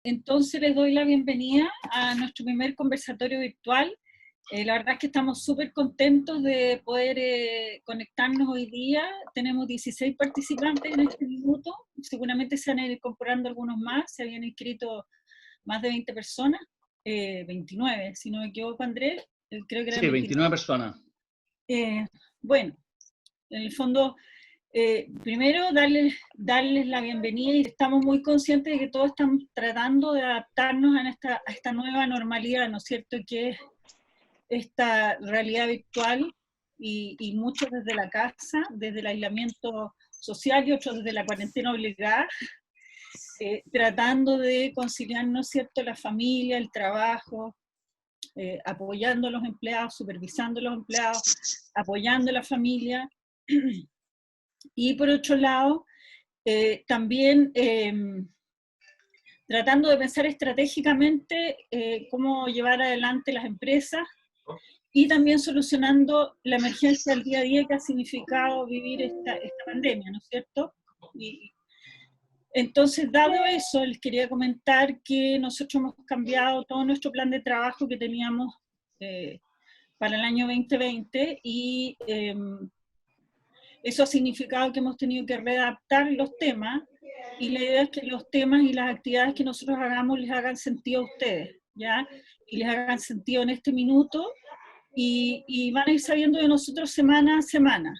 Entonces les doy la bienvenida a nuestro primer conversatorio virtual. La verdad es que estamos súper contentos de poder conectarnos hoy día. Tenemos 16 participantes en este minuto, seguramente se van a ir incorporando algunos más, se habían inscrito más de 20 personas, 29, si no me equivoco, Andrés, creo que eran Sí, 29 personas. Bueno, en el fondo, primero darles la bienvenida, y estamos muy conscientes de que todos estamos tratando de adaptarnos a esta nueva normalidad, ¿no es cierto?, que es esta realidad virtual, y muchos desde la casa, desde el aislamiento social y otros desde la cuarentena obligada, tratando de conciliar, ¿no es cierto?, la familia, el trabajo, apoyando a los empleados, supervisando a los empleados, apoyando a la familia. Y por otro lado, también tratando de pensar estratégicamente cómo llevar adelante las empresas, y también solucionando la emergencia del día a día que ha significado vivir esta pandemia, ¿no es cierto? Y entonces, dado eso, les quería comentar que nosotros hemos cambiado todo nuestro plan de trabajo que teníamos para el año 2020, y eso ha significado que hemos tenido que readaptar los temas, y la idea es que los temas y las actividades que nosotros hagamos les hagan sentido a ustedes, ¿ya? Y les hagan sentido en este minuto, y van a ir sabiendo de nosotros semana a semana,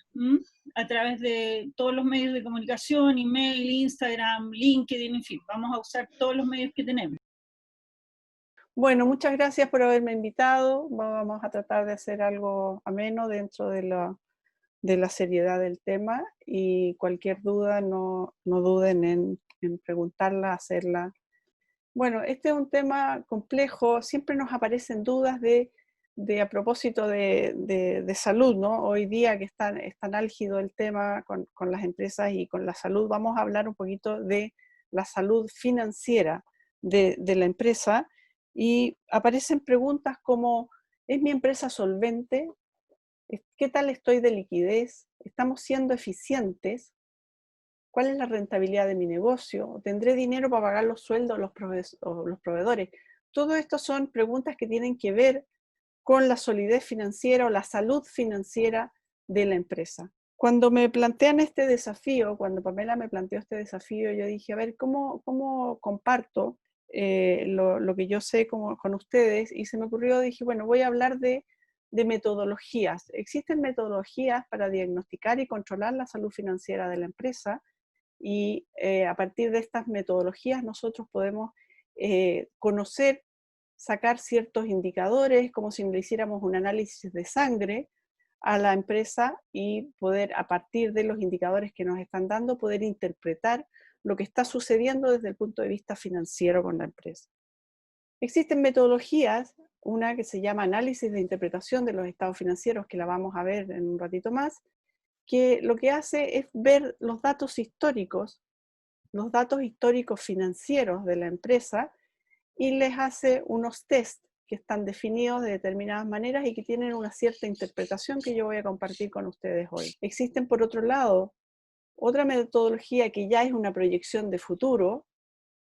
a través de todos los medios de comunicación, email, Instagram, LinkedIn, en fin, vamos a usar todos los medios que tenemos. Bueno, muchas gracias por haberme invitado. Vamos a tratar de hacer algo ameno dentro de la seriedad del tema, y cualquier duda no duden en preguntarla, hacerla. Bueno, este es un tema complejo, siempre nos aparecen dudas a propósito de salud, ¿no? Hoy día que es tan álgido el tema con las empresas y con la salud, vamos a hablar un poquito de la salud financiera de la empresa, y aparecen preguntas como: ¿es mi empresa solvente? ¿Qué tal estoy de liquidez? ¿Estamos siendo eficientes? ¿Cuál es la rentabilidad de mi negocio? ¿Tendré dinero para pagar los sueldos o los proveedores? Todo esto son preguntas que tienen que ver con la solidez financiera o la salud financiera de la empresa. Cuando me plantean este desafío, cuando Pamela me planteó este desafío, yo dije, a ver, ¿cómo comparto lo que yo sé con ustedes? Y se me ocurrió, dije, bueno, voy a hablar de metodologías. Existen metodologías para diagnosticar y controlar la salud financiera de la empresa, y a partir de estas metodologías nosotros podemos conocer, sacar ciertos indicadores, como si le hiciéramos un análisis de sangre a la empresa, y poder, a partir de los indicadores que nos están dando, poder interpretar lo que está sucediendo desde el punto de vista financiero con la empresa. Existen metodologías, una que se llama análisis de interpretación de los estados financieros, que la vamos a ver en un ratito más, que lo que hace es ver los datos históricos financieros de la empresa, y les hace unos test que están definidos de determinadas maneras y que tienen una cierta interpretación que yo voy a compartir con ustedes hoy. Existen, por otro lado, otra metodología que ya es una proyección de futuro.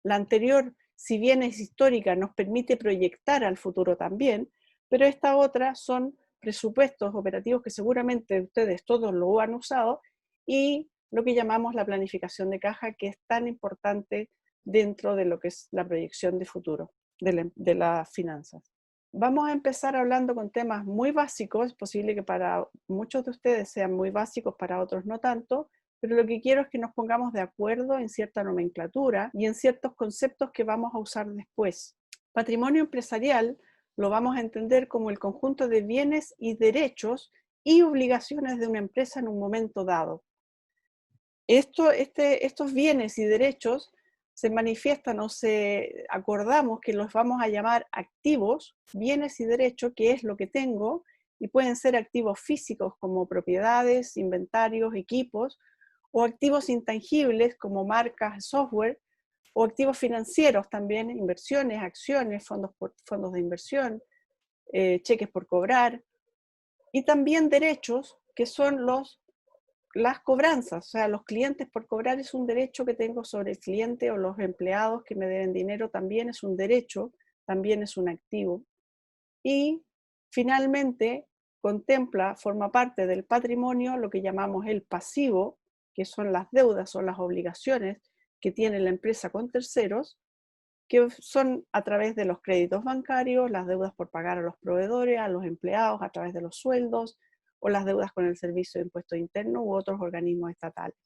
La anterior, si bien es histórica, nos permite proyectar al futuro también, pero esta otra son presupuestos operativos que seguramente ustedes todos lo han usado, y lo que llamamos la planificación de caja, que es tan importante dentro de lo que es la proyección de futuro de las finanzas. Vamos a empezar hablando con temas muy básicos. Es posible que para muchos de ustedes sean muy básicos, para otros no tanto, pero lo que quiero es que nos pongamos de acuerdo en cierta nomenclatura y en ciertos conceptos que vamos a usar después. Patrimonio empresarial lo vamos a entender como el conjunto de bienes y derechos y obligaciones de una empresa en un momento dado. Estos bienes y derechos se manifiestan, o acordamos que los vamos a llamar activos, bienes y derechos, que es lo que tengo, y pueden ser activos físicos como propiedades, inventarios, equipos, o activos intangibles como marcas, software, o activos financieros también, inversiones, acciones, fondos de inversión, cheques por cobrar, y también derechos, que son los las cobranzas, o sea, los clientes por cobrar es un derecho que tengo sobre el cliente, o los empleados que me deben dinero también es un derecho, también es un activo. Y finalmente contempla, forma parte del patrimonio, lo que llamamos el pasivo, que son las deudas o las obligaciones que tiene la empresa con terceros, que son a través de los créditos bancarios, las deudas por pagar a los proveedores, a los empleados a través de los sueldos, o las deudas con el Servicio de Impuesto Interno u otros organismos estatales.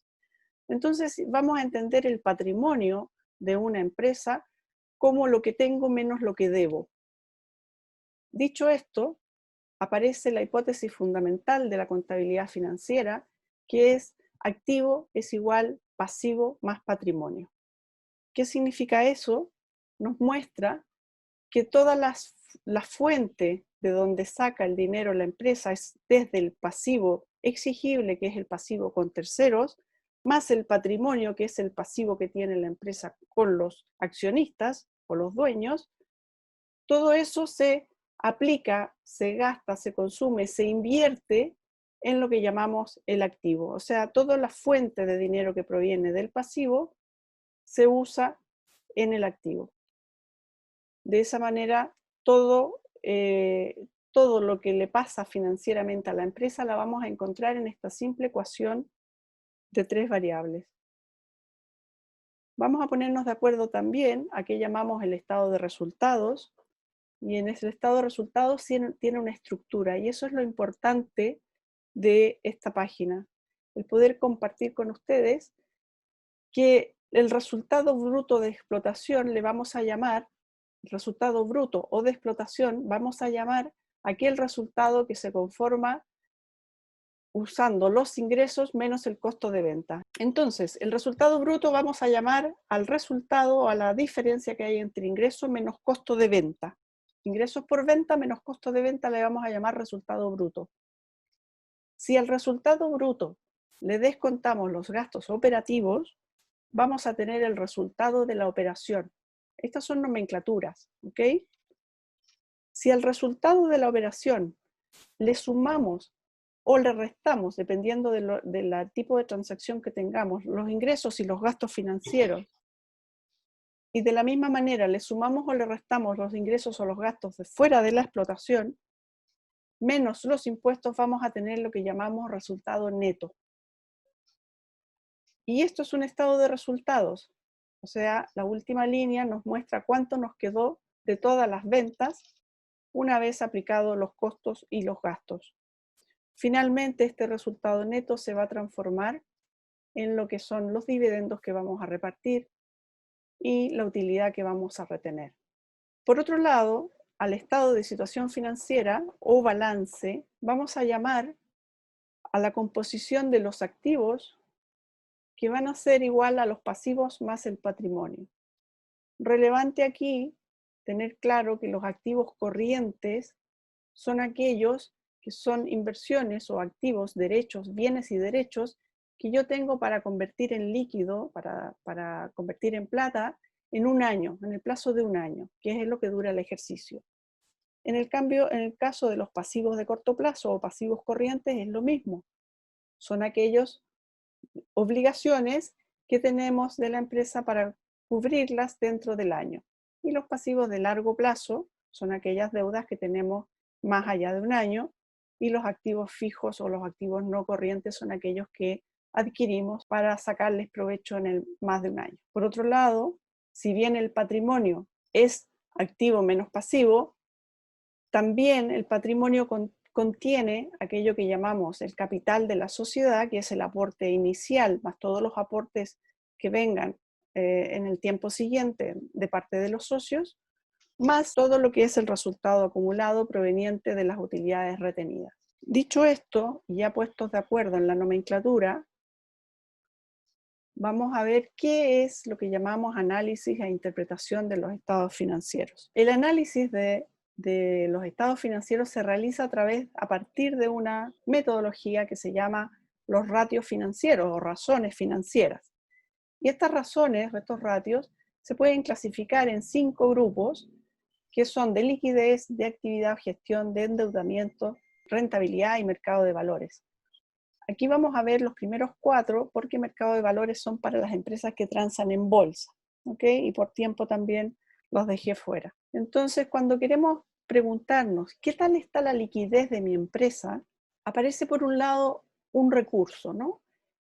Entonces vamos a entender el patrimonio de una empresa como lo que tengo menos lo que debo. Dicho esto, aparece la hipótesis fundamental de la contabilidad financiera, que es activo es igual pasivo más patrimonio. ¿Qué significa eso? Nos muestra que toda la fuente de donde saca el dinero la empresa es desde el pasivo exigible, que es el pasivo con terceros, más el patrimonio, que es el pasivo que tiene la empresa con los accionistas o los dueños. Todo eso se aplica, se gasta, se consume, se invierte en lo que llamamos el activo. O sea, toda la fuente de dinero que proviene del pasivo se usa en el activo. De esa manera, todo lo que le pasa financieramente a la empresa la vamos a encontrar en esta simple ecuación de 3 variables. Vamos a ponernos de acuerdo también a qué llamamos el estado de resultados, y en ese estado de resultados tiene una estructura, y eso es lo importante de esta página, el poder compartir con ustedes que el resultado bruto de explotación le vamos a llamar, resultado bruto o de explotación, vamos a llamar aquel resultado que se conforma usando los ingresos menos el costo de venta. Entonces, el resultado bruto vamos a llamar al resultado o a la diferencia que hay entre ingreso menos costo de venta. Ingresos por venta menos costo de venta le vamos a llamar resultado bruto. Si al resultado bruto le descontamos los gastos operativos, vamos a tener el resultado de la operación. Estas son nomenclaturas, ¿ok? Si al resultado de la operación le sumamos o le restamos, dependiendo del tipo de transacción que tengamos, los ingresos y los gastos financieros, y de la misma manera le sumamos o le restamos los ingresos o los gastos de fuera de la explotación, menos los impuestos, vamos a tener lo que llamamos resultado neto. Y esto es un estado de resultados. O sea, la última línea nos muestra cuánto nos quedó de todas las ventas una vez aplicados los costos y los gastos. Finalmente, este resultado neto se va a transformar en lo que son los dividendos que vamos a repartir y la utilidad que vamos a retener. Por otro lado, al estado de situación financiera o balance, vamos a llamar a la composición de los activos que van a ser igual a los pasivos más el patrimonio. Relevante aquí tener claro que los activos corrientes son aquellos que son inversiones o activos, derechos, bienes y derechos que yo tengo para convertir en líquido, para convertir en plata en un año, en el plazo de un año, que es lo que dura el ejercicio. En el caso de los pasivos de corto plazo o pasivos corrientes es lo mismo. Son aquellas obligaciones que tenemos de la empresa para cubrirlas dentro del año. Y los pasivos de largo plazo son aquellas deudas que tenemos más allá de un año, y los activos fijos o los activos no corrientes son aquellos que adquirimos para sacarles provecho en el más de un año. Por otro lado, si bien el patrimonio es activo menos pasivo, también el patrimonio contiene aquello que llamamos el capital de la sociedad, que es el aporte inicial, más todos los aportes que vengan en el tiempo siguiente de parte de los socios, más todo lo que es el resultado acumulado proveniente de las utilidades retenidas. Dicho esto, y ya puestos de acuerdo en la nomenclatura, vamos a ver qué es lo que llamamos análisis e interpretación de los estados financieros. El análisis de los estados financieros se realiza a partir de una metodología que se llama los ratios financieros o razones financieras. Y estas razones, estos ratios, se pueden clasificar en 5 grupos que son de liquidez, de actividad, gestión, de endeudamiento, rentabilidad y mercado de valores. Aquí vamos a ver los primeros 4 porque mercado de valores son para las empresas que transan en bolsa, ¿ok? Y por tiempo también los dejé fuera. Entonces, cuando queremos preguntarnos qué tal está la liquidez de mi empresa, aparece por un lado un recurso, ¿no?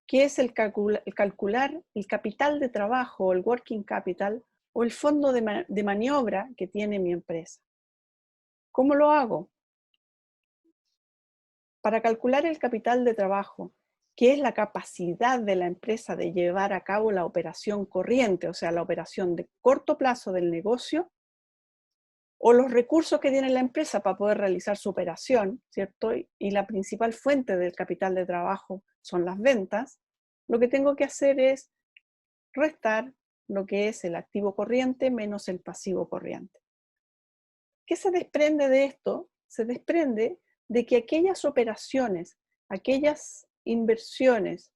Que es el calcular el capital de trabajo, el working capital, o el fondo de maniobra que tiene mi empresa. ¿Cómo lo hago? Para calcular el capital de trabajo, que es la capacidad de la empresa de llevar a cabo la operación corriente, o sea, la operación de corto plazo del negocio, o los recursos que tiene la empresa para poder realizar su operación, ¿cierto? Y la principal fuente del capital de trabajo son las ventas. Lo que tengo que hacer es restar lo que es el activo corriente menos el pasivo corriente. ¿Qué se desprende de esto? Se desprende de que aquellas operaciones, aquellas inversiones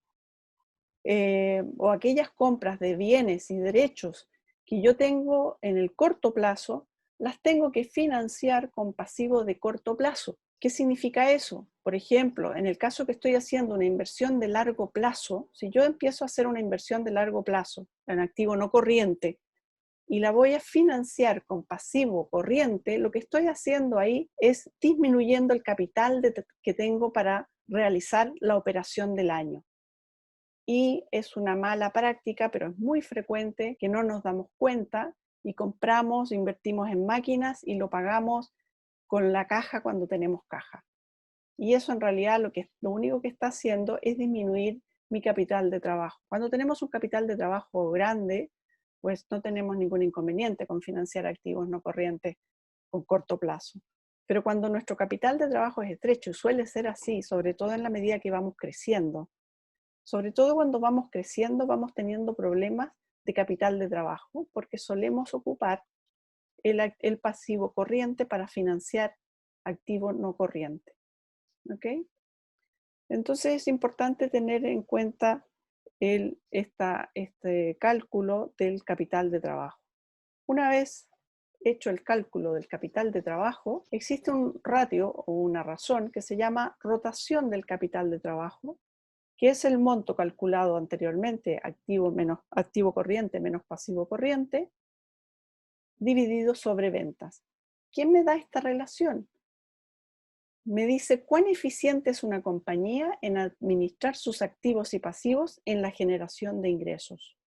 o aquellas compras de bienes y derechos que yo tengo en el corto plazo, las tengo que financiar con pasivo de corto plazo. ¿Qué significa eso? Por ejemplo, en el caso que estoy haciendo una inversión de largo plazo, si yo empiezo a hacer una inversión de largo plazo en activo no corriente, y la voy a financiar con pasivo corriente, lo que estoy haciendo ahí es disminuyendo el capital que tengo para realizar la operación del año. Y es una mala práctica, pero es muy frecuente que no nos damos cuenta y compramos, invertimos en máquinas y lo pagamos con la caja cuando tenemos caja. Y eso en realidad lo único que está haciendo es disminuir mi capital de trabajo. Cuando tenemos un capital de trabajo grande, pues no tenemos ningún inconveniente con financiar activos no corrientes con corto plazo. Pero cuando nuestro capital de trabajo es estrecho, y suele ser así, sobre todo en la medida que vamos creciendo, sobre todo cuando vamos creciendo, vamos teniendo problemas de capital de trabajo, porque solemos ocupar el pasivo corriente para financiar activo no corriente. ¿Ok? Entonces es importante tener en cuenta este cálculo del capital de trabajo. Una vez hecho el cálculo del capital de trabajo, existe un ratio o una razón que se llama rotación del capital de trabajo, que es el monto calculado anteriormente, activo corriente menos pasivo corriente, dividido sobre ventas. ¿Quién me da esta relación? Me dice cuán eficiente es una compañía en administrar sus activos y pasivos en la generación de ingresos.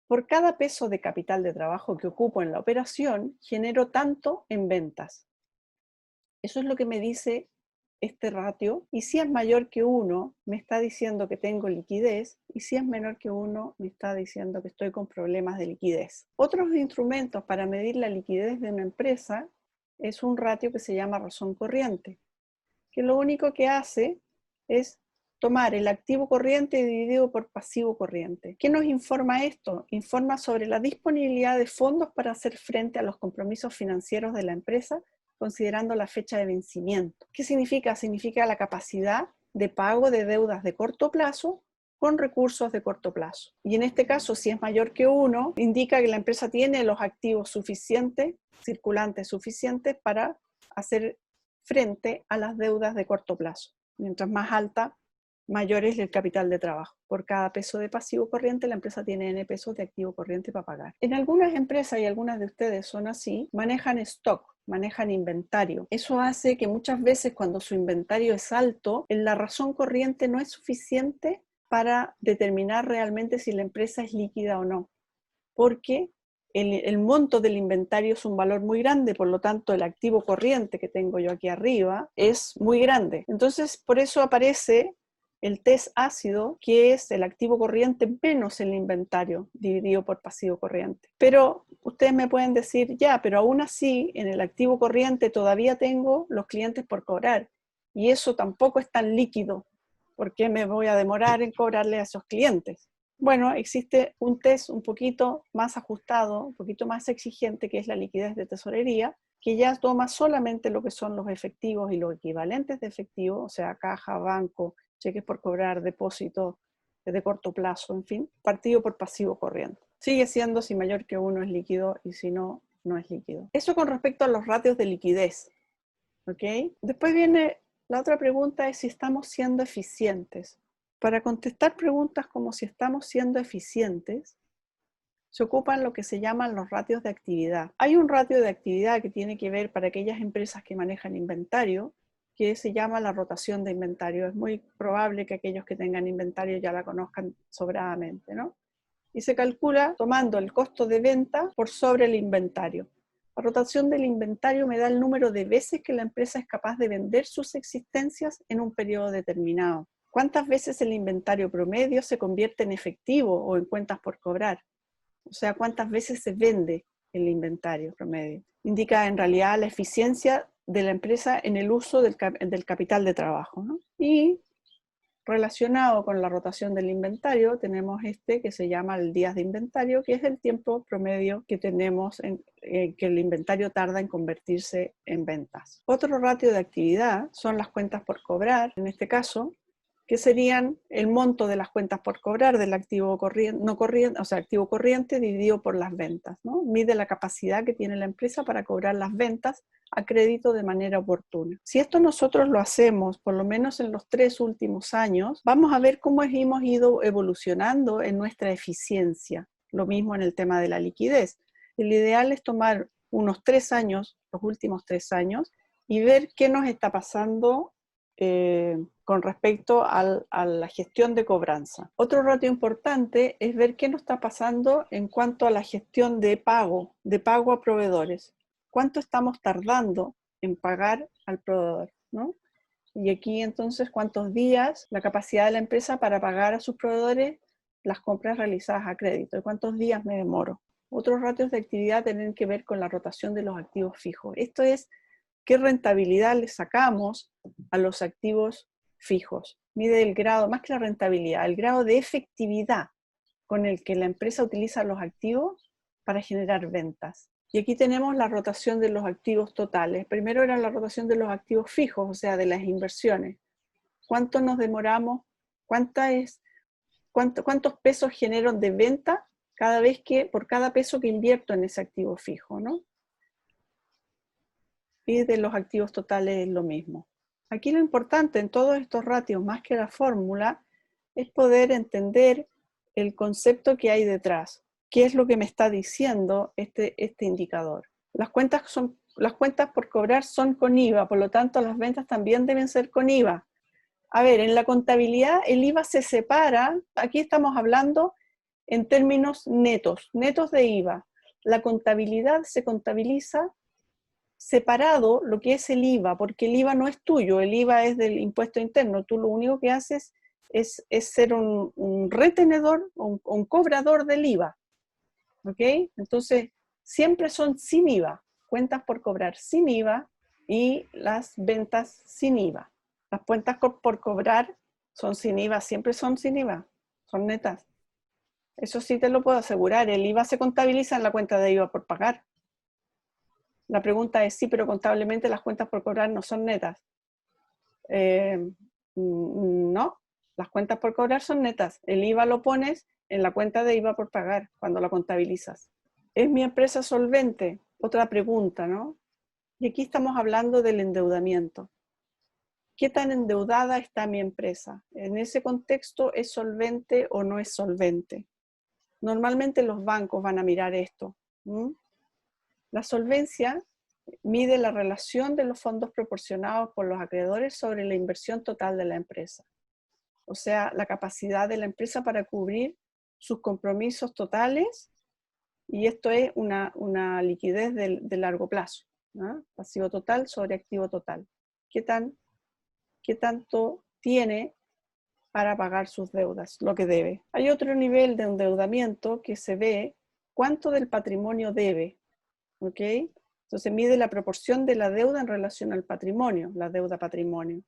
Por cada peso de capital de trabajo que ocupo en la operación, genero tanto en ventas. Eso es lo que me dice este ratio, y si es mayor que 1, me está diciendo que tengo liquidez, y si es menor que 1, me está diciendo que estoy con problemas de liquidez. Otros instrumentos para medir la liquidez de una empresa es un ratio que se llama razón corriente, que lo único que hace es tomar el activo corriente dividido por pasivo corriente. ¿Qué nos informa esto? Informa sobre la disponibilidad de fondos para hacer frente a los compromisos financieros de la empresa, considerando la fecha de vencimiento. ¿Qué significa? Significa la capacidad de pago de deudas de corto plazo con recursos de corto plazo. Y en este caso, si es mayor que 1, indica que la empresa tiene los activos suficientes, circulantes suficientes para hacer frente a las deudas de corto plazo. Mientras más alta, mayor es el capital de trabajo. Por cada peso de pasivo corriente, la empresa tiene N pesos de activo corriente para pagar. En algunas empresas, y algunas de ustedes son así, manejan stock, manejan inventario. Eso hace que muchas veces cuando su inventario es alto, la razón corriente no es suficiente para determinar realmente si la empresa es líquida o no, porque el monto del inventario es un valor muy grande, por lo tanto el activo corriente que tengo yo aquí arriba es muy grande. Entonces por eso aparece el test ácido, que es el activo corriente menos el inventario dividido por pasivo corriente. Pero ustedes me pueden decir, ya, pero aún así en el activo corriente todavía tengo los clientes por cobrar y eso tampoco es tan líquido. ¿Por qué me voy a demorar en cobrarle a esos clientes? Bueno, existe un test un poquito más ajustado, un poquito más exigente, que es la liquidez de tesorería, que ya toma solamente lo que son los efectivos y los equivalentes de efectivo, o sea, caja, banco, cheques por cobrar, depósitos de corto plazo, en fin, partido por pasivo corriente. Sigue siendo si mayor que 1 es líquido y si no, no es líquido. Eso con respecto a los ratios de liquidez. ¿Ok? Después viene la otra pregunta, es si estamos siendo eficientes. Para contestar preguntas como si estamos siendo eficientes, se ocupan lo que se llaman los ratios de actividad. Hay un ratio de actividad que tiene que ver para aquellas empresas que manejan inventario, que se llama la rotación de inventario. Es muy probable que aquellos que tengan inventario ya la conozcan sobradamente, ¿no? Y se calcula tomando el costo de venta por sobre el inventario. La rotación del inventario me da el número de veces que la empresa es capaz de vender sus existencias en un periodo determinado. ¿Cuántas veces el inventario promedio se convierte en efectivo o en cuentas por cobrar? O sea, cuántas veces se vende el inventario promedio. Indica en realidad la eficiencia de la empresa en el uso del capital de trabajo, ¿no? Y relacionado con la rotación del inventario, tenemos este que se llama el días de inventario, que es el tiempo promedio que tenemos que el inventario tarda en convertirse en ventas. Otro ratio de actividad son las cuentas por cobrar, en este caso, que serían el monto de las cuentas por cobrar del activo corriente, no corriente, o sea, activo corriente dividido por las ventas, ¿no? Mide la capacidad que tiene la empresa para cobrar las ventas a crédito de manera oportuna. Si esto nosotros lo hacemos, por lo menos en los 3 últimos años, vamos a ver cómo hemos ido evolucionando en nuestra eficiencia. Lo mismo en el tema de la liquidez. El ideal es tomar unos 3 años, los últimos 3 años, y ver qué nos está pasando con respecto a la gestión de cobranza. Otro ratio importante es ver qué nos está pasando en cuanto a la gestión de pago a proveedores. ¿Cuánto estamos tardando en pagar al proveedor, ¿no? Y aquí entonces, ¿cuántos días la capacidad de la empresa para pagar a sus proveedores las compras realizadas a crédito? ¿Cuántos días me demoro? Otros ratios de actividad tienen que ver con la rotación de los activos fijos. Esto es qué rentabilidad le sacamos a los activos fijos. Mide el grado, más que la rentabilidad, el grado de efectividad con el que la empresa utiliza los activos para generar ventas. Y aquí tenemos la rotación de los activos totales. Primero era la rotación de los activos fijos, o sea, de las inversiones. ¿Cuánto nos demoramos? ¿Cuántos pesos genero de venta por cada peso que invierto en ese activo fijo, ¿no? Y de los activos totales es lo mismo. Aquí lo importante en todos estos ratios, más que la fórmula, es poder entender el concepto que hay detrás. ¿Qué es lo que me está diciendo este indicador? Las cuentas por cobrar son con IVA, por lo tanto las ventas también deben ser con IVA. A ver, en la contabilidad el IVA se separa, aquí estamos hablando en términos netos de IVA. La contabilidad se contabiliza separado lo que es el IVA, porque el IVA no es tuyo, el IVA es del impuesto interno. Tú lo único que haces es ser un retenedor, un cobrador del IVA. ¿Ok? Entonces, siempre son sin IVA, cuentas por cobrar sin IVA y las ventas sin IVA. Las cuentas por cobrar son sin IVA, siempre son sin IVA, son netas. Eso sí te lo puedo asegurar, el IVA se contabiliza en la cuenta de IVA por pagar. La pregunta es sí, pero contablemente las cuentas por cobrar no son netas. No, las cuentas por cobrar son netas. El IVA lo pones en la cuenta de IVA por pagar cuando la contabilizas. ¿Es mi empresa solvente? Otra pregunta, ¿no? Y aquí estamos hablando del endeudamiento. ¿Qué tan endeudada está mi empresa? En ese contexto, ¿es solvente o no es solvente? Normalmente los bancos van a mirar esto. La solvencia mide la relación de los fondos proporcionados por los acreedores sobre la inversión total de la empresa. O sea, la capacidad de la empresa para cubrir sus compromisos totales, y esto es una liquidez de largo plazo, ¿no? Pasivo total sobre activo total. ¿Qué tanto tiene para pagar sus deudas, lo que debe? Hay otro nivel de endeudamiento que se ve cuánto del patrimonio debe, ¿ok? Entonces mide la proporción de la deuda en relación al patrimonio, la deuda patrimonio.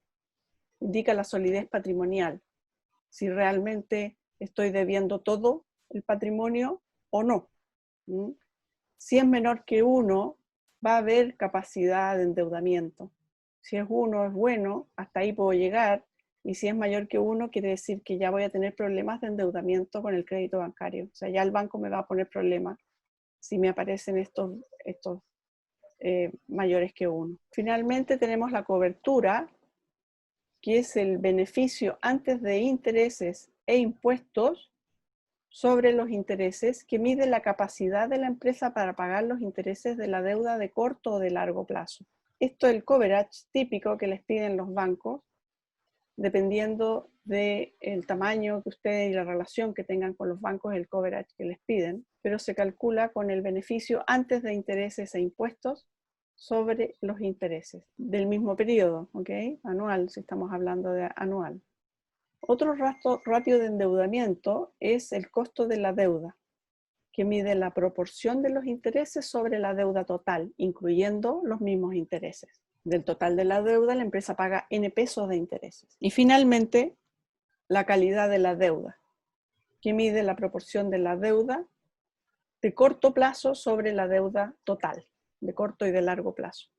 Indica la solidez patrimonial, si realmente estoy debiendo todo el patrimonio o no. Si es menor que 1, va a haber capacidad de endeudamiento. Si es 1, es bueno, hasta ahí puedo llegar. Y si es mayor que 1, quiere decir que ya voy a tener problemas de endeudamiento con el crédito bancario. O sea, ya el banco me va a poner problemas si me aparecen estos mayores que 1. Finalmente tenemos la cobertura, que es el beneficio antes de intereses e impuestos sobre los intereses, que mide la capacidad de la empresa para pagar los intereses de la deuda de corto o de largo plazo. Esto es el coverage típico que les piden los bancos, dependiendo del tamaño que ustedes y la relación que tengan con los bancos, el coverage que les piden, pero se calcula con el beneficio antes de intereses e impuestos sobre los intereses del mismo periodo, ¿ok? Anual, si estamos hablando de anual. Otro ratio de endeudamiento es el costo de la deuda, que mide la proporción de los intereses sobre la deuda total, incluyendo los mismos intereses. Del total de la deuda, la empresa paga N pesos de intereses. Y finalmente, la calidad de la deuda, que mide la proporción de la deuda de corto plazo sobre la deuda total, de corto y de largo plazo.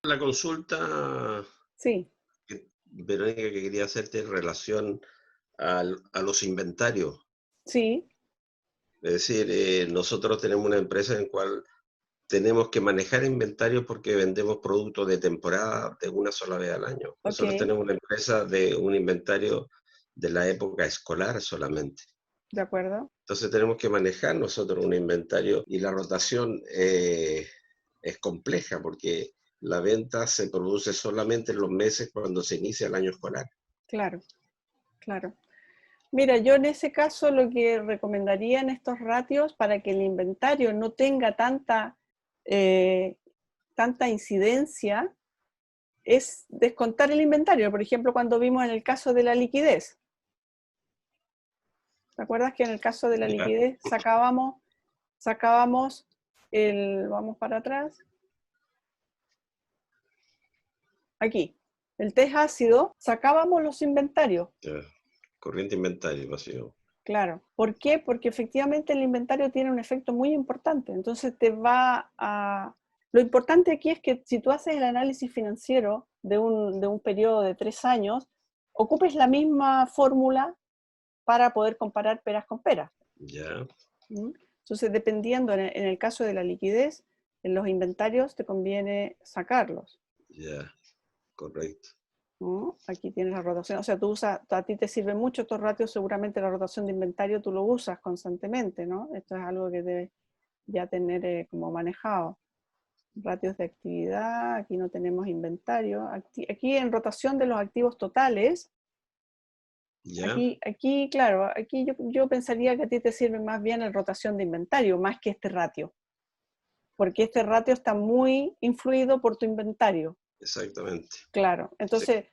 La consulta, Sí. Verónica, que quería hacerte en relación a los inventarios. Sí. Es decir, nosotros tenemos una empresa en la cual tenemos que manejar inventarios porque vendemos productos de temporada de una sola vez al año. Nosotros tenemos una empresa de un inventario de la época escolar solamente. De acuerdo. Entonces tenemos que manejar nosotros un inventario y la rotación es compleja porque la venta se produce solamente en los meses cuando se inicia el año escolar. Claro, claro. Mira, yo en ese caso lo que recomendaría en estos ratios para que el inventario no tenga tanta incidencia es descontar el inventario. Por ejemplo, cuando vimos en el caso de la liquidez. ¿Te acuerdas que en el caso de la liquidez sacábamos vamos para atrás, aquí, el test ácido, sacábamos los inventarios. Corriente inventario, vacío. Claro. ¿Por qué? Porque efectivamente el inventario tiene un efecto muy importante. Entonces Lo importante aquí es que si tú haces el análisis financiero de un periodo de 3 años, ocupes la misma fórmula para poder comparar peras con peras. Ya. Entonces, dependiendo, en el caso de la liquidez, en los inventarios te conviene sacarlos. Ya, correcto. Aquí tienes la rotación, o sea, a ti te sirve mucho estos ratios, seguramente la rotación de inventario tú lo usas constantemente, ¿no? Esto es algo que debes ya tener como manejado. Ratios de actividad, aquí no tenemos inventario. Aquí en rotación de los activos totales, ¿ya? Aquí claro, aquí yo pensaría que a ti te sirve más bien en rotación de inventario, más que este ratio. Porque este ratio está muy influido por tu inventario. Exactamente. Claro, entonces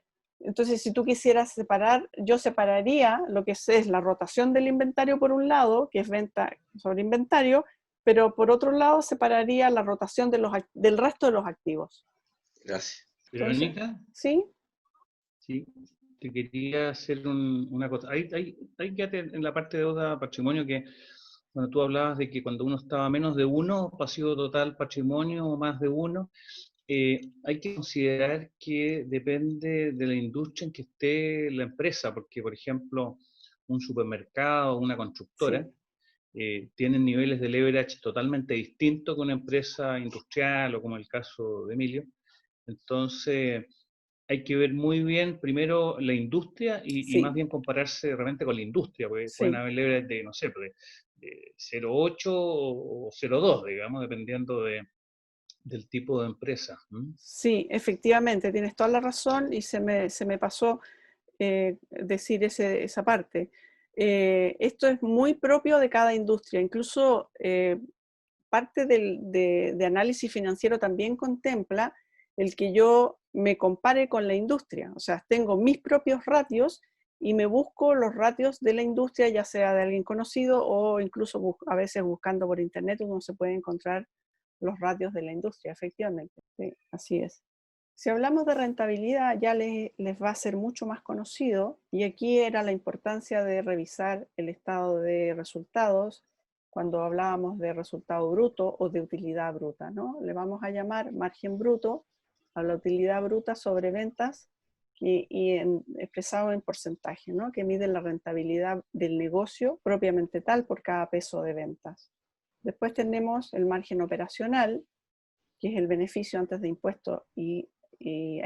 si tú quisieras separar, yo separaría lo que es la rotación del inventario por un lado, que es venta sobre inventario, pero por otro lado separaría la rotación del resto de los activos. Gracias. Verónica. ¿Sí? Sí, te quería hacer una cosa. Hay que en la parte de deuda patrimonio que cuando tú hablabas de que cuando uno estaba menos de uno, pasivo total patrimonio o más de uno, hay que considerar que depende de la industria en que esté la empresa, porque por ejemplo un supermercado, una constructora, tienen niveles de leverage totalmente distintos que una empresa industrial o como el caso de Emilio. Entonces hay que ver muy bien primero la industria y más bien compararse realmente con la industria, porque pueden haber leverage de, no sé, de 0,8 o 0,2, digamos, dependiendo del tipo de empresa. Sí, efectivamente, tienes toda la razón y se me pasó decir esa parte. Esto es muy propio de cada industria, incluso parte de análisis financiero también contempla el que yo me compare con la industria, o sea, tengo mis propios ratios y me busco los ratios de la industria, ya sea de alguien conocido o incluso a veces buscando por internet uno se puede encontrar los ratios de la industria, efectivamente. Sí, así es. Si hablamos de rentabilidad, ya les va a ser mucho más conocido, y aquí era la importancia de revisar el estado de resultados cuando hablábamos de resultado bruto o de utilidad bruta, ¿no? Le vamos a llamar margen bruto a la utilidad bruta sobre ventas expresado en porcentaje, ¿no? Que mide la rentabilidad del negocio propiamente tal por cada peso de ventas. Después tenemos el margen operacional, que es el beneficio antes de impuestos e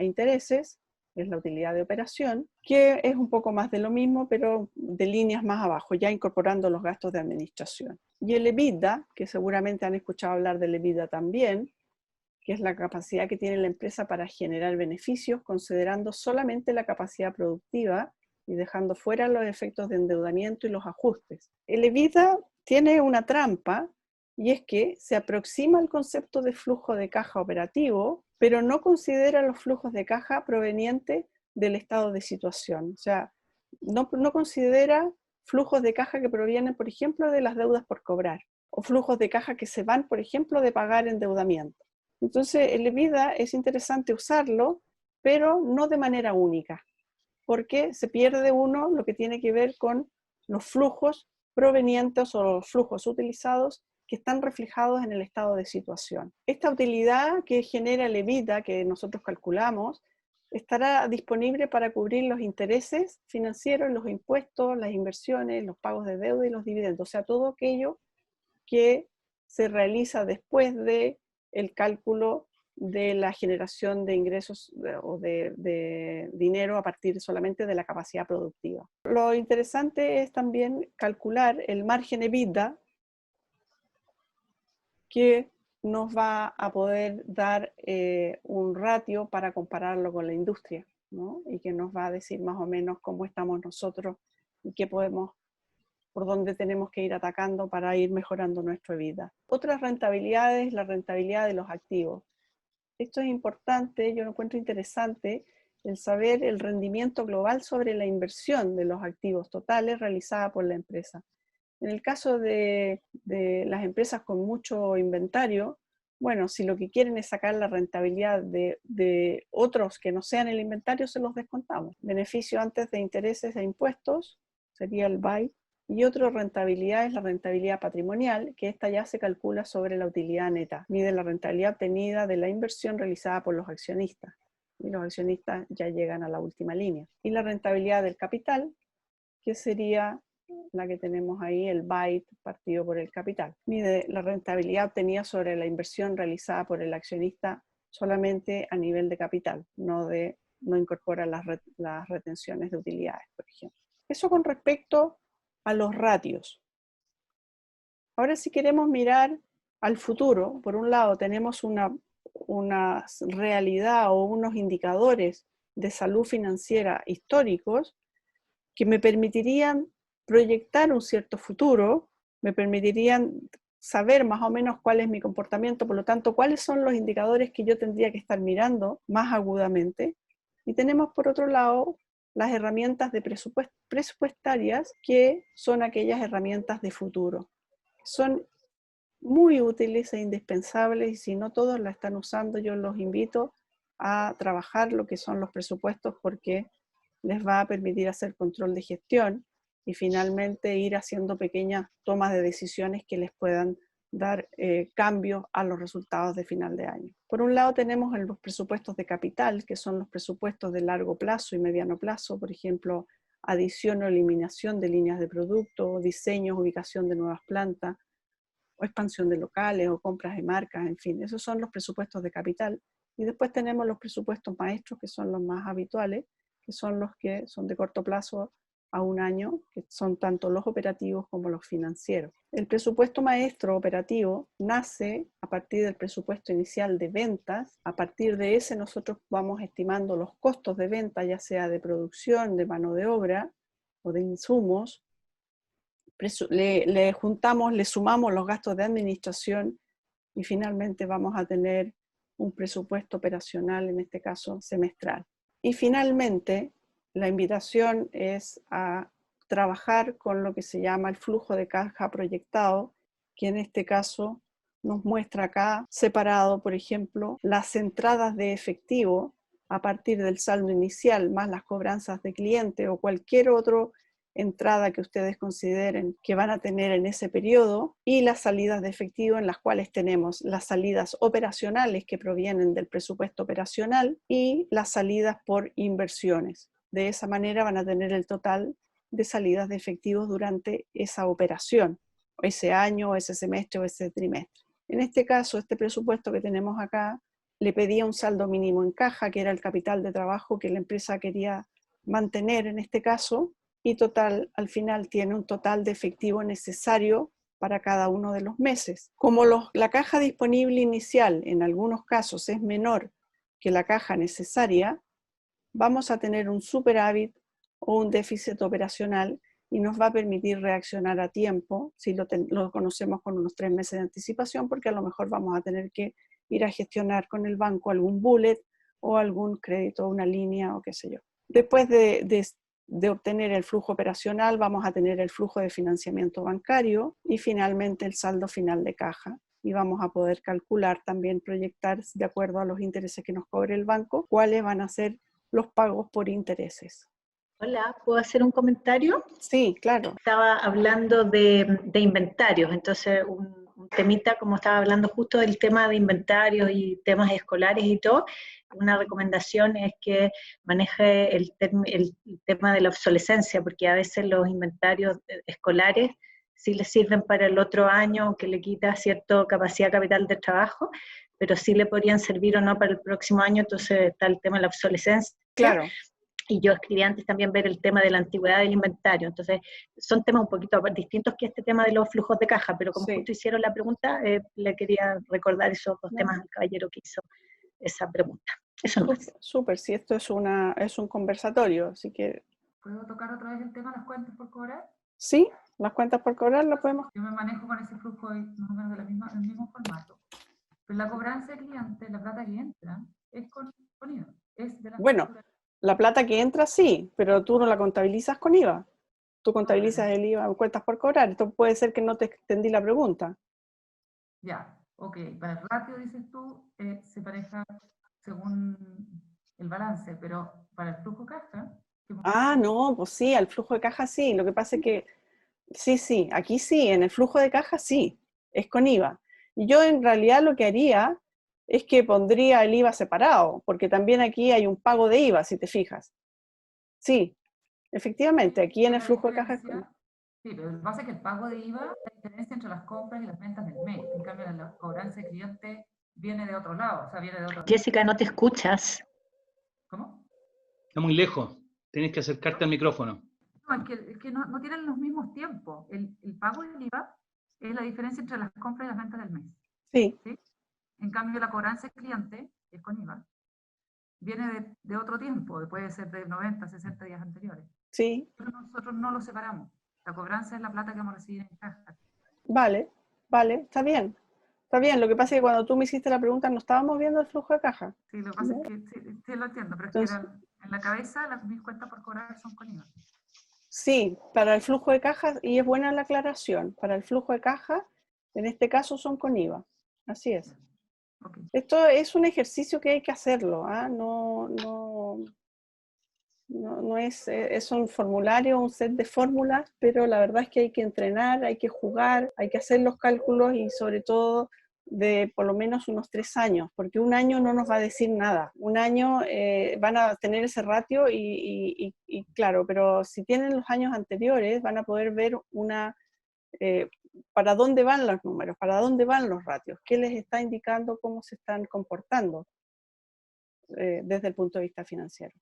intereses, es la utilidad de operación, que es un poco más de lo mismo, pero de líneas más abajo, ya incorporando los gastos de administración. Y el EBITDA, que seguramente han escuchado hablar del EBITDA también, que es la capacidad que tiene la empresa para generar beneficios, considerando solamente la capacidad productiva y dejando fuera los efectos de endeudamiento y los ajustes. El EBITDA tiene una trampa, y es que se aproxima al concepto de flujo de caja operativo, pero no considera los flujos de caja provenientes del estado de situación. O sea, no considera flujos de caja que provienen, por ejemplo, de las deudas por cobrar, o flujos de caja que se van, por ejemplo, de pagar endeudamiento. Entonces, el EBITDA es interesante usarlo, pero no de manera única, porque se pierde uno lo que tiene que ver con los flujos provenientes o los flujos utilizados que están reflejados en el estado de situación. Esta utilidad que genera el EBITDA, que nosotros calculamos, estará disponible para cubrir los intereses financieros, los impuestos, las inversiones, los pagos de deuda y los dividendos, o sea, todo aquello que se realiza después del cálculo de la generación de ingresos o de dinero a partir solamente de la capacidad productiva. Lo interesante es también calcular el margen EBITDA, que nos va a poder dar un ratio para compararlo con la industria, ¿no? Y que nos va a decir más o menos cómo estamos nosotros y qué podemos, por dónde tenemos que ir atacando para ir mejorando nuestra vida. Otras rentabilidades, la rentabilidad de los activos. Esto es importante, yo lo encuentro interesante, el saber el rendimiento global sobre la inversión de los activos totales realizada por la empresa. En el caso de las empresas con mucho inventario, bueno, si lo que quieren es sacar la rentabilidad de otros que no sean el inventario, se los descontamos. Beneficio antes de intereses e impuestos sería el BAI. Y otra rentabilidad es la rentabilidad patrimonial, que esta ya se calcula sobre la utilidad neta. Mide la rentabilidad obtenida de la inversión realizada por los accionistas. Y los accionistas ya llegan a la última línea. Y la rentabilidad del capital, que sería la que tenemos ahí, el BAIT partido por el capital. Mide la rentabilidad obtenida sobre la inversión realizada por el accionista solamente a nivel de capital, no incorpora las retenciones de utilidades, por ejemplo. Eso con respecto a los ratios. Ahora, si queremos mirar al futuro, por un lado tenemos una realidad o unos indicadores de salud financiera históricos que me permitirían proyectar un cierto futuro, me permitirían saber más o menos cuál es mi comportamiento, por lo tanto, cuáles son los indicadores que yo tendría que estar mirando más agudamente. Y tenemos, por otro lado, las herramientas de presupuestarias, que son aquellas herramientas de futuro. Son muy útiles e indispensables, y si no todos la están usando, yo los invito a trabajar lo que son los presupuestos, porque les va a permitir hacer control de gestión y finalmente ir haciendo pequeñas tomas de decisiones que les puedan dar cambios a los resultados de final de año. Por un lado tenemos los presupuestos de capital, que son los presupuestos de largo plazo y mediano plazo, por ejemplo, adición o eliminación de líneas de producto, diseños, ubicación de nuevas plantas, o expansión de locales, o compras de marcas, en fin, esos son los presupuestos de capital. Y después tenemos los presupuestos maestros, que son los más habituales, que son los que son de corto plazo a un año, que son tanto los operativos como los financieros. El presupuesto maestro operativo nace a partir del presupuesto inicial de ventas. A partir de ese nosotros vamos estimando los costos de venta, ya sea de producción, de mano de obra o de insumos. Le juntamos, le sumamos los gastos de administración y finalmente vamos a tener un presupuesto operacional, en este caso semestral. Y finalmente, la invitación es a trabajar con lo que se llama el flujo de caja proyectado, que en este caso nos muestra acá separado, por ejemplo, las entradas de efectivo a partir del saldo inicial más las cobranzas de cliente o cualquier otra entrada que ustedes consideren que van a tener en ese periodo, y las salidas de efectivo, en las cuales tenemos las salidas operacionales que provienen del presupuesto operacional y las salidas por inversiones. De esa manera van a tener el total de salidas de efectivos durante esa operación, ese año, ese semestre o ese trimestre. En este caso, este presupuesto que tenemos acá le pedía un saldo mínimo en caja, que era el capital de trabajo que la empresa quería mantener en este caso, y total, al final tiene un total de efectivo necesario para cada uno de los meses. Como la caja disponible inicial en algunos casos es menor que la caja necesaria, vamos a tener un superávit o un déficit operacional y nos va a permitir reaccionar a tiempo si lo conocemos con unos 3 meses de anticipación, porque a lo mejor vamos a tener que ir a gestionar con el banco algún bullet o algún crédito, una línea o qué sé yo. Después de obtener el flujo operacional, vamos a tener el flujo de financiamiento bancario y finalmente el saldo final de caja. Y vamos a poder calcular, también proyectar, de acuerdo a los intereses que nos cobre el banco, cuáles van a ser los pagos por intereses. Hola, ¿puedo hacer un comentario? Sí, claro. Estaba hablando de inventarios, entonces un temita, como estaba hablando justo del tema de inventarios y temas escolares y todo, una recomendación es que maneje el tema de la obsolescencia, porque a veces los inventarios escolares sí les sirven para el otro año, aunque le quita cierta capacidad capital de trabajo, pero sí le podrían servir o no para el próximo año, entonces está el tema de la obsolescencia. Claro. Y yo escribí antes también ver el tema de la antigüedad del inventario, entonces son temas un poquito distintos que este tema de los flujos de caja, pero como justo hicieron la pregunta, le quería recordar esos dos temas al caballero que hizo esa pregunta. Eso no es. Súper, si esto es un conversatorio, así que... ¿Puedo tocar otra vez el tema de las cuentas por cobrar? Sí, las cuentas por cobrar las podemos... Yo me manejo con ese flujo más o menos del mismo formato. Pero la cobranza de cliente, la plata que entra, es con IVA. Es de la factura. La plata que entra sí, pero tú no la contabilizas con IVA. Tú contabilizas el IVA en cuentas por cobrar. Esto puede ser que no te extendí la pregunta. Ya, ok. Para el ratio, dices tú, se pareja según el balance, pero para el flujo caja... No, pues sí, al flujo de caja sí. Lo que pasa es que, sí, aquí sí, en el flujo de caja sí, es con IVA. Y yo en realidad lo que haría es que pondría el IVA separado, porque también aquí hay un pago de IVA, si te fijas. Sí, efectivamente, aquí en el flujo de caja... Sí, pero lo que pasa es que el pago de IVA, la diferencia entre las compras y las ventas del mes. En cambio, la cobranza de cliente viene de otro lado, o sea, viene de otro... Jessica, no te escuchas. ¿Cómo? Está muy lejos, tienes que acercarte al micrófono. No, es que no tienen los mismos tiempos. El pago del IVA es la diferencia entre las compras y las ventas del mes. Sí. ¿Sí? En cambio, la cobranza del cliente, que es con IVA, viene de otro tiempo, puede ser de 90, 60 días anteriores. Sí. Pero nosotros no lo separamos. La cobranza es la plata que vamos a recibir en caja. Vale, está bien. Está bien, lo que pasa es que cuando tú me hiciste la pregunta no estábamos viendo el flujo de caja. Sí, lo que pasa es que sí lo entiendo, pero entonces, es que en la cabeza mis cuentas por cobrar son con IVA. Sí, para el flujo de caja, y es buena la aclaración, para el flujo de caja, en este caso son con IVA. Así es. Okay. Esto es un ejercicio que hay que hacerlo, ¿ah? No es un formulario, un set de fórmulas, pero la verdad es que hay que entrenar, hay que jugar, hay que hacer los cálculos y sobre todo de por lo menos unos 3 años, porque un año no nos va a decir nada. Un año van a tener ese ratio y claro, pero si tienen los años anteriores van a poder ver para dónde van los números, para dónde van los ratios, qué les está indicando, cómo se están comportando desde el punto de vista financiero.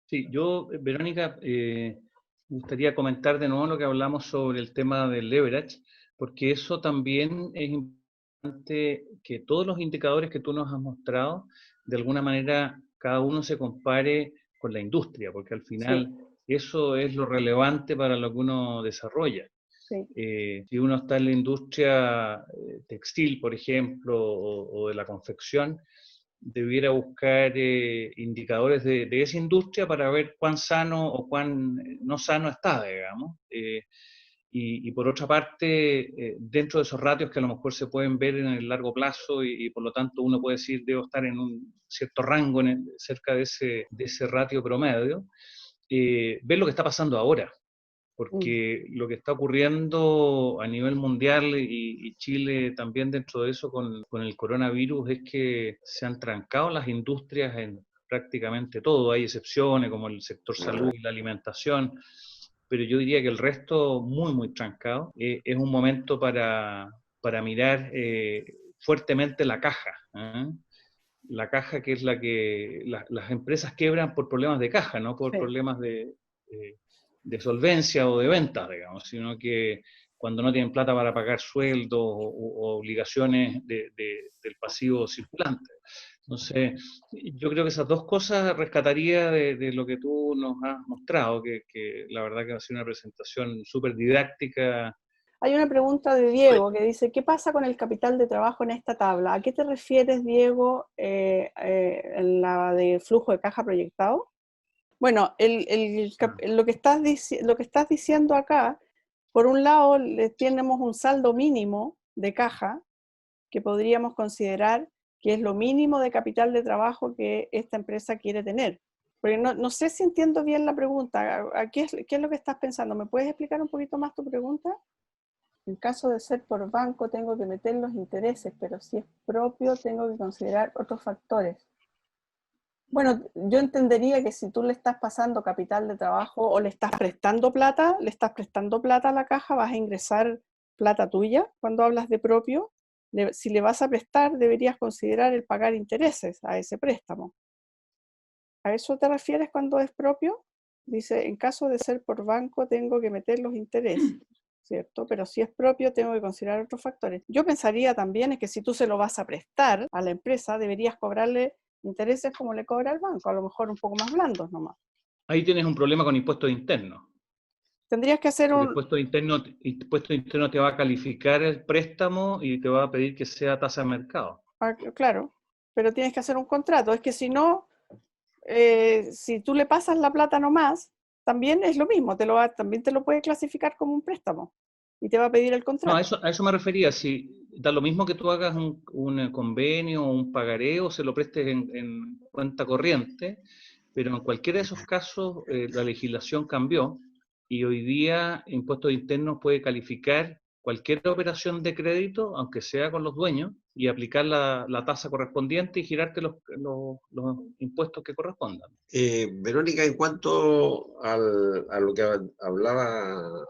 Sí, yo, Verónica, me gustaría comentar de nuevo lo que hablamos sobre el tema del leverage, porque eso también es importante que todos los indicadores que tú nos has mostrado, de alguna manera cada uno se compare con la industria, porque al final eso es lo relevante para lo que uno desarrolla. Sí. Si uno está en la industria textil, por ejemplo, o de la confección, debiera buscar indicadores de esa industria para ver cuán sano o cuán no sano está, digamos. Y por otra parte, dentro de esos ratios que a lo mejor se pueden ver en el largo plazo y por lo tanto uno puede decir, debo estar en un cierto rango cerca de ese ratio promedio, ver lo que está pasando ahora. Porque lo que está ocurriendo a nivel mundial y Chile también dentro de eso con el coronavirus es que se han trancado las industrias en prácticamente todo. Hay excepciones como el sector salud y la alimentación, pero yo diría que el resto muy, muy trancado. Es un momento para mirar fuertemente la caja, la caja, que es la que las empresas quebran por problemas de caja, no por Sí. problemas de solvencia o de ventas, digamos, sino que cuando no tienen plata para pagar sueldos o obligaciones del pasivo circulante. Entonces, yo creo que esas dos cosas rescataría de lo que tú nos has mostrado, que la verdad que ha sido una presentación súper didáctica. Hay una pregunta de Diego que dice, ¿qué pasa con el capital de trabajo en esta tabla? ¿A qué te refieres, Diego, en la de flujo de caja proyectado? Bueno, lo que estás diciendo acá, por un lado, tenemos un saldo mínimo de caja que podríamos considerar que es lo mínimo de capital de trabajo que esta empresa quiere tener. Porque no sé si entiendo bien la pregunta. ¿Qué es lo que estás pensando? ¿Me puedes explicar un poquito más tu pregunta? En caso de ser por banco, tengo que meter los intereses, pero si es propio, tengo que considerar otros factores. Bueno, yo entendería que si tú le estás pasando capital de trabajo o le estás prestando plata a la caja, vas a ingresar plata tuya cuando hablas de propio. Si le vas a prestar, deberías considerar el pagar intereses a ese préstamo. ¿A eso te refieres cuando es propio? Dice, en caso de ser por banco, tengo que meter los intereses, ¿cierto? Pero si es propio, tengo que considerar otros factores. Yo pensaría también es que si tú se lo vas a prestar a la empresa, deberías cobrarle intereses como le cobra el banco, a lo mejor un poco más blandos nomás. Ahí tienes un problema con impuestos internos. Tendrías que hacer Porque impuesto interno te va a calificar el préstamo y te va a pedir que sea tasa de mercado. Claro, pero tienes que hacer un contrato. Es que si no, si tú le pasas la plata nomás, también es lo mismo, también te lo puede clasificar como un préstamo y te va a pedir el No, contrato. a eso me refería. Si da lo mismo que tú hagas un convenio o un pagaré o se lo prestes en cuenta corriente, pero en cualquiera de esos casos la legislación cambió y hoy día Impuestos Internos puede calificar cualquier operación de crédito, aunque sea con los dueños, y aplicar la tasa correspondiente y girarte los impuestos que correspondan. Verónica, en cuanto a lo que hablaba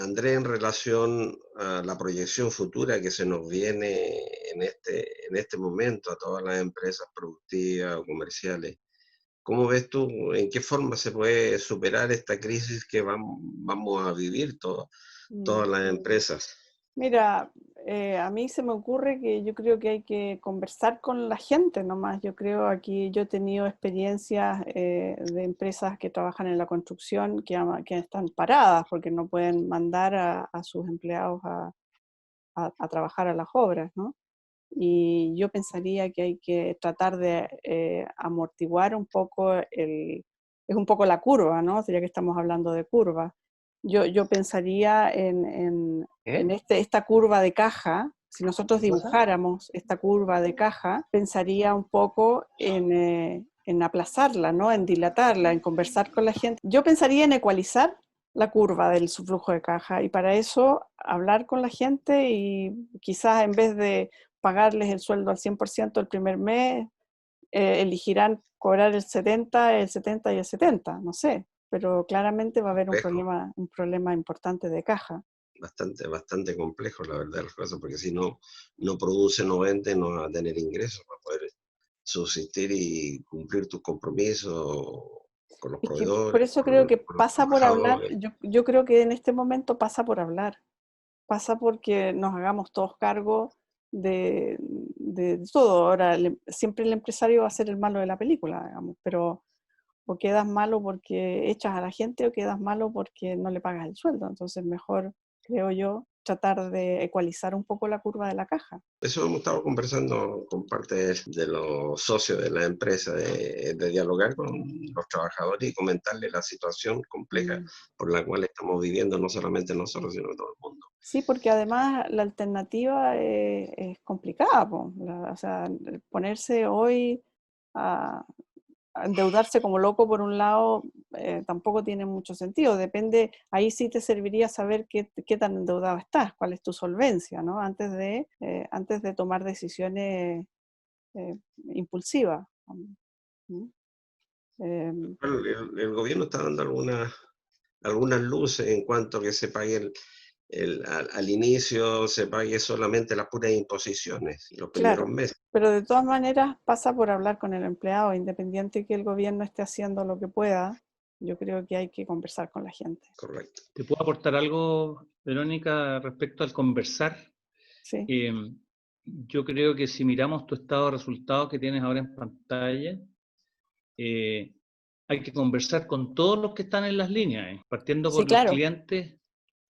Andrés en relación a la proyección futura que se nos viene en este momento a todas las empresas productivas o comerciales, ¿cómo ves tú en qué forma se puede superar esta crisis que vamos a vivir todas las empresas? Mira, a mí se me ocurre que yo creo que hay que conversar con la gente nomás. Yo creo aquí yo he tenido experiencias de empresas que trabajan en la construcción que están paradas porque no pueden mandar a sus empleados a trabajar a las obras, ¿no? Y yo pensaría que hay que tratar de amortiguar un poco es un poco la curva, ¿no? Ya que estamos hablando de curva. Yo pensaría en esta curva de caja. Si nosotros dibujáramos esta curva de caja, pensaría un poco en aplazarla, ¿no? En dilatarla, en conversar con la gente. Yo pensaría en ecualizar la curva del flujo de caja y para eso hablar con la gente y quizás en vez de pagarles el sueldo al 100% el primer mes, elegirán cobrar el 70 y el 70, no sé, pero claramente va a haber un problema importante de caja. Bastante complejo, la verdad, las cosas, porque si no produce, no vende, no va a tener ingresos para poder subsistir y cumplir tus compromisos con los proveedores. Por eso creo que pasa por hablar, yo creo que en este momento pasa por hablar, pasa porque nos hagamos todos cargo de todo. Ahora, siempre el empresario va a ser el malo de la película, digamos, pero o quedas malo porque echas a la gente o quedas malo porque no le pagas el sueldo. Entonces mejor, creo yo, tratar de ecualizar un poco la curva de la caja. Eso hemos estado conversando con parte de los socios de la empresa, de dialogar con los trabajadores y comentarles la situación compleja por la cual estamos viviendo, no solamente nosotros, sino todo el mundo. Sí, porque además la alternativa es complicada, o sea, ponerse hoy a endeudarse como loco por un lado tampoco tiene mucho sentido. Depende, ahí sí te serviría saber qué tan endeudado estás, cuál es tu solvencia, ¿no? Antes de tomar decisiones impulsivas. El gobierno está dando algunas luces en cuanto a que se pague al inicio se pague solamente las puras imposiciones, los primeros meses. Pero de todas maneras pasa por hablar con el empleado, independiente que el gobierno esté haciendo lo que pueda. Yo creo que hay que conversar con la gente. Correcto. ¿Te puedo aportar algo, Verónica, respecto al conversar? Sí. Yo creo que si miramos tu estado de resultados que tienes ahora en pantalla, hay que conversar con todos los que están en las líneas, partiendo por los clientes,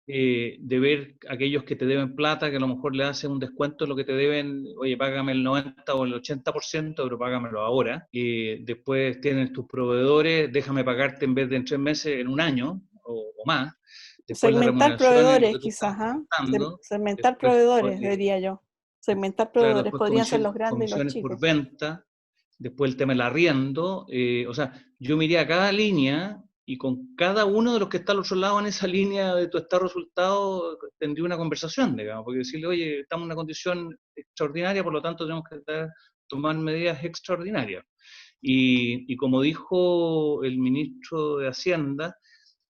de ver aquellos que te deben plata, que a lo mejor le hacen un descuento de lo que te deben, oye, págame el 90 o el 80%, pero págamelo ahora. Después tienes tus proveedores, déjame pagarte en vez de en 3 meses, en un año o más. Después Segmentar proveedores, quizás, segmentar proveedores, diría yo. Segmentar proveedores, podrían ser los grandes y los chicos. Por venta, después el tema del arriendo, o sea, yo miré a cada línea y con cada uno de los que está al otro lado en esa línea de tu estado de resultado tendría una conversación, digamos, porque decirle, oye, estamos en una condición extraordinaria, por lo tanto tenemos que tomar medidas extraordinarias. Y como dijo el ministro de Hacienda,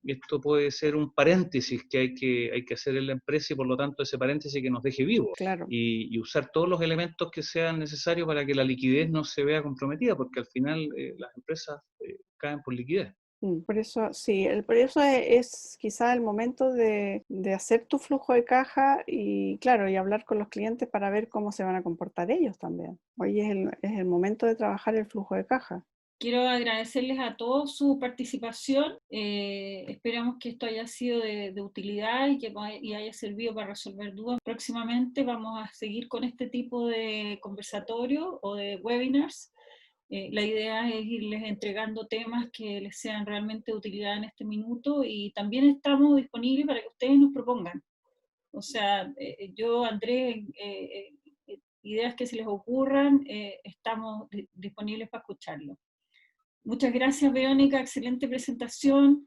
esto puede ser un paréntesis que hay que hacer en la empresa y por lo tanto ese paréntesis que nos deje vivos. Claro. Y usar todos los elementos que sean necesarios para que la liquidez no se vea comprometida, porque al final las empresas caen por liquidez. Por eso, sí, por eso es quizá el momento de hacer tu flujo de caja y, claro, y hablar con los clientes para ver cómo se van a comportar ellos también. Hoy es el momento de trabajar el flujo de caja. Quiero agradecerles a todos su participación. Esperamos que esto haya sido de utilidad y haya servido para resolver dudas. Próximamente vamos a seguir con este tipo de conversatorios o de webinars. La idea es irles entregando temas que les sean realmente de utilidad en este minuto y también estamos disponibles para que ustedes nos propongan. O sea, yo, Andrés, ideas que se les ocurran, estamos disponibles para escucharlo. Muchas gracias, Verónica, excelente presentación.